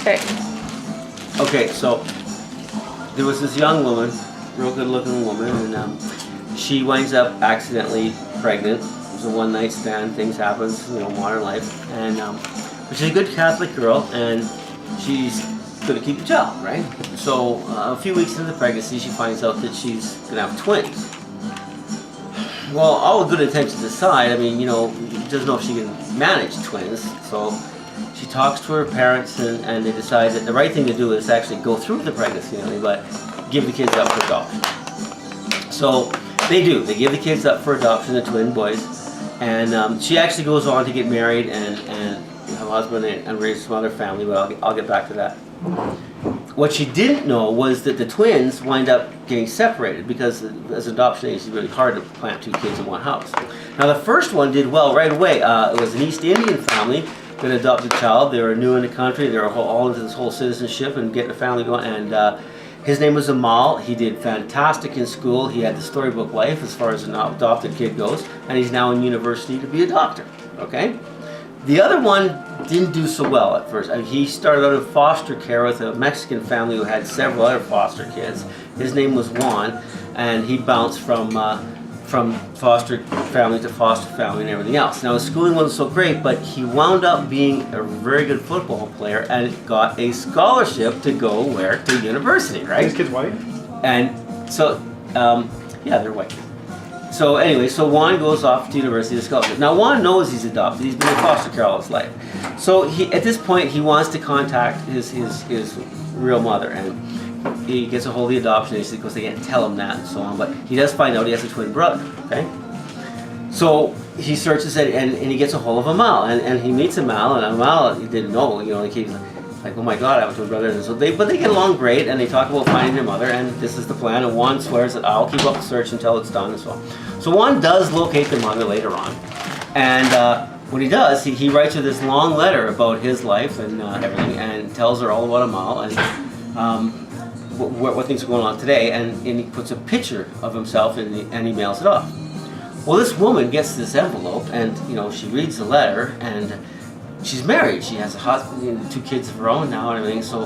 Okay. Okay, so there was this young woman, real good-looking woman, and she winds up accidentally pregnant. It was a one-night stand. Things happen, modern life. And but she's a good Catholic girl, and she's going to keep the child, right? So a few weeks into the pregnancy, she finds out that she's going to have twins. Well, all good intentions aside, I mean, she doesn't know if she can manage twins, so she talks to her parents, and they decide that the right thing to do is actually go through the pregnancy, but give the kids up for adoption. So they do. They give the kids up for adoption, the twin boys, and she actually goes on to get married and have a husband and raise some other family, but I'll get back to that. What she didn't know was that the twins wind up getting separated because as an adoption age, it's really hard to plant two kids in one house. Now the first one did well right away. It was an East Indian family that adopted a child. They were new in the country. They were all into this whole citizenship and getting a family going. And his name was Amal. He did fantastic in school. He had the storybook life as far as an adopted kid goes. And he's now in university to be a doctor. Okay? The other one didn't do so well at first. He started out in foster care with a Mexican family who had several other foster kids. His name was Juan, and he bounced from foster family to foster family and everything else. Now his schooling wasn't so great, but he wound up being a very good football player and got a scholarship to go where? To university, right? Are these kids white? And so, yeah, they're white. So anyway, so Juan goes off to university to scholarship. Now Juan knows he's adopted. He's been in foster care all his life. So at this point, he wants to contact his real mother, and he gets a hold of the adoption agency because they can't tell him that and so on. But he does find out he has a twin brother. Okay. So he searches it, and he gets a hold of Amal, and he meets Amal, and Amal, he didn't know, he's like, oh my God, I have a twin brother. And so they get along great, and they talk about finding their mother, and this is the plan. And Juan swears that I'll keep up the search until it's done and so on. So Juan does locate their mother later on, and when he does, he writes her this long letter about his life and everything, and tells her all about Amal and what things are going on today, and he puts a picture of himself and he mails it off. Well, this woman gets this envelope, and she reads the letter, and she's married. She has a husband and two kids of her own now and everything. So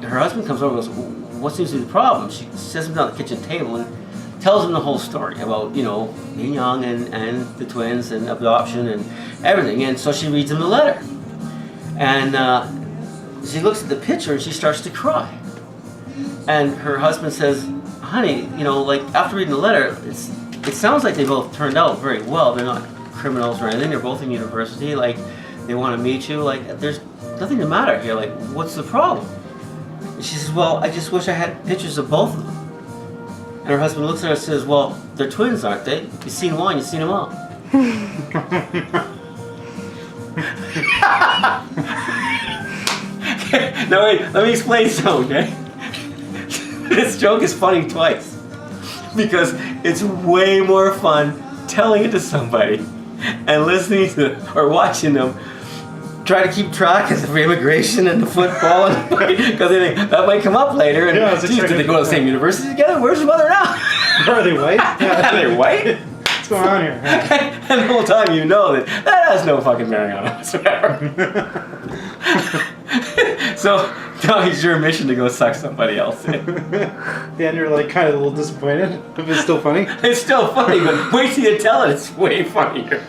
her husband comes over and goes, what seems to be the problem? She sits him down at the kitchen table and tells him the whole story about, being young and the twins and adoption and everything. And so she reads him the letter. And she looks at the picture and she starts to cry. And her husband says, honey, after reading the letter, it sounds like they both turned out very well. They're not criminals or anything. They're both in university. They want to meet you. There's nothing the matter here. What's the problem? And she says, well, I just wish I had pictures of both of them. And her husband looks at her and says, well, they're twins, aren't they? You've seen one, you've seen them all. Now wait, let me explain something, okay? This joke is funny twice. Because it's way more fun telling it to somebody and listening to or watching them try to keep track of the immigration and the football, because they think that might come up later. And geez, did they go to the same university together? Where's your mother now? Are they white? Are they white? What's going on here? And the whole time that has no fucking bearing on us, whatever. So now it's your mission to go suck somebody else in. Yeah, and you're kind of a little disappointed. If it's still funny. It's still funny, but wait till you tell it. It's way funnier.